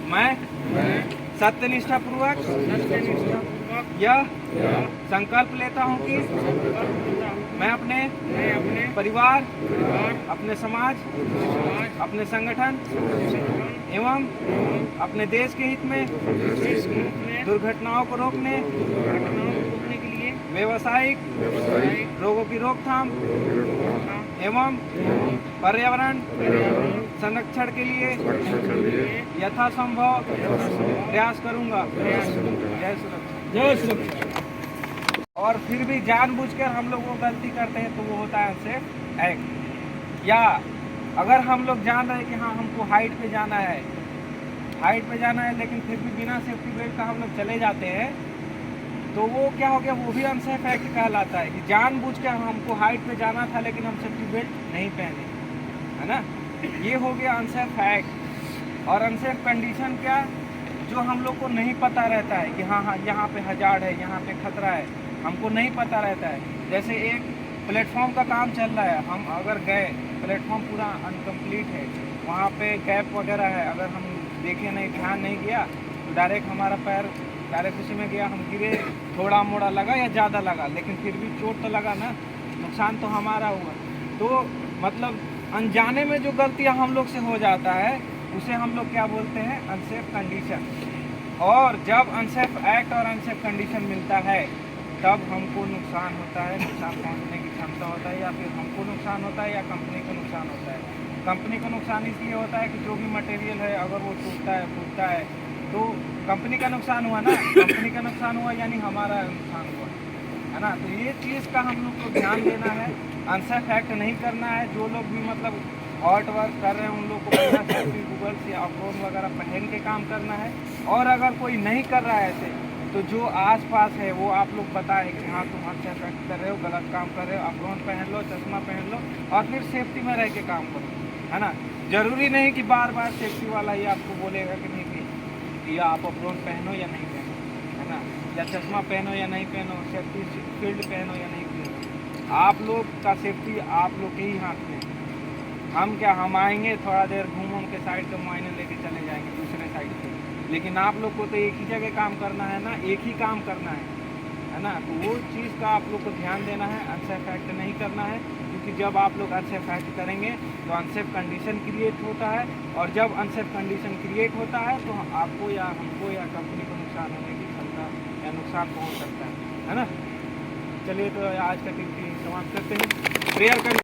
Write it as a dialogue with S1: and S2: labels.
S1: मैं सत्यनिष्ठापूर्वक यह संकल्प लेता हूँ कि मैं अपने परिवार, अपने समाज, अपने संगठन एवं अपने देश के हित में दुर्घटनाओं को रोकने के लिए व्यावसायिक रोगों की रोकथाम एवं पर्यावरण संरक्षण के लिए यथासंभव प्रयास करूंगा। जय सुरक्षा। और फिर भी जानबूझकर हम लोग वो गलती करते हैं तो वो होता है अनसेफ एक्ट। या अगर हम लोग जान रहे हैं कि हाँ हमको हाइट पे जाना है लेकिन फिर भी बिना सेफ्टी बेल्ट का हम लोग चले जाते हैं तो वो क्या हो गया, वो भी अनसेफ एक्ट कहलाता है कि जानबूझकर हमको हाइट पे जाना था लेकिन हम सेफ्टी बेल्ट नहीं पहने, है ना। ये हो गया अनसेफ एक्ट। और अनसेफ कंडीशन क्या, जो हम लोग को नहीं पता रहता है कि हाँ यहाँ पे हजार्ड है, यहाँ पे खतरा है, हमको नहीं पता रहता है। जैसे एक प्लेटफॉर्म का काम चल रहा है, हम अगर गए, प्लेटफॉर्म पूरा अनकम्प्लीट है, वहाँ पे गैप वगैरह है, अगर हम देखे नहीं, ध्यान नहीं किया तो डायरेक्ट हमारा पैर डायरेक्ट उसी में गया, हम गिरे, थोड़ा मोड़ा लगा या ज़्यादा लगा, लेकिन फिर भी चोट तो लगा ना, नुकसान तो हमारा हुआ। तो मतलब अनजाने में जो गलतियाँ हम लोग से हो जाता है उसे हम लोग क्या बोलते हैं, अनसेफ कंडीशन। और जब अनसेफ एक्ट और अनसेफ कंडीशन मिलता है तब हमको नुकसान होता है, नुकसान पहुंचने की क्षमता होता है, या फिर हमको नुकसान होता है या कंपनी को नुकसान होता है। कंपनी को नुकसान इसलिए होता है कि जो भी मटेरियल है अगर वो टूटता है, फूटता है तो कंपनी का नुकसान हुआ ना, कंपनी का नुकसान हुआ यानी हमारा नुकसान हुआ, है ना। तो ये चीज़ का हम लोग को ध्यान देना है, अनसेफ एक्ट नहीं करना है। जो लोग भी मतलब आर्ट वर्क कर रहे हैं उन लोग को बिना सेफ्टी गूगल से अप्रोन वगैरह पहन के काम करना है। और अगर कोई नहीं कर रहा है ऐसे तो जो आसपास है वो आप लोग बताएं कि हाँ तुम अनसेफ एक्ट कर रहे हो, गलत काम कर रहे हो, अप्रोन पहन लो, चश्मा पहन लो और फिर सेफ्टी में रह के काम करो, है ना। जरूरी नहीं कि बार बार सेफ्टी वाला ही आपको बोलेगा कि नहीं या आप अप्रोन पहनो या नहीं पहनो, है ना, या चश्मा पहनो या नहीं पहनो, सेफ्टी फील्ड पहनो या नहीं पहनो। आप लोग का सेफ्टी आप लोग के ही हाथ में। हम क्या, हम आएंगे थोड़ा देर घूम के साइड का मुआयने लेके चले जाएंगे दूसरे साइड से, लेकिन आप लोग को तो एक ही जगह काम करना है ना, एक ही काम करना है ना। तो वो चीज़ का आप लोग को ध्यान देना है, अनसेफ एक्ट नहीं करना है, क्योंकि जब आप लोग अनसेफ एक्ट करेंगे तो अनसेफ कंडीशन क्रिएट होता है, और जब अनसेफ कंडीशन क्रिएट होता है तो आपको या हमको या कंपनी को नुकसान होने की क्षमता या नुकसान पहुंच सकता है ना। चलिए तो आज का टिप्पणी समाप्त करते हैं। प्रेयर कर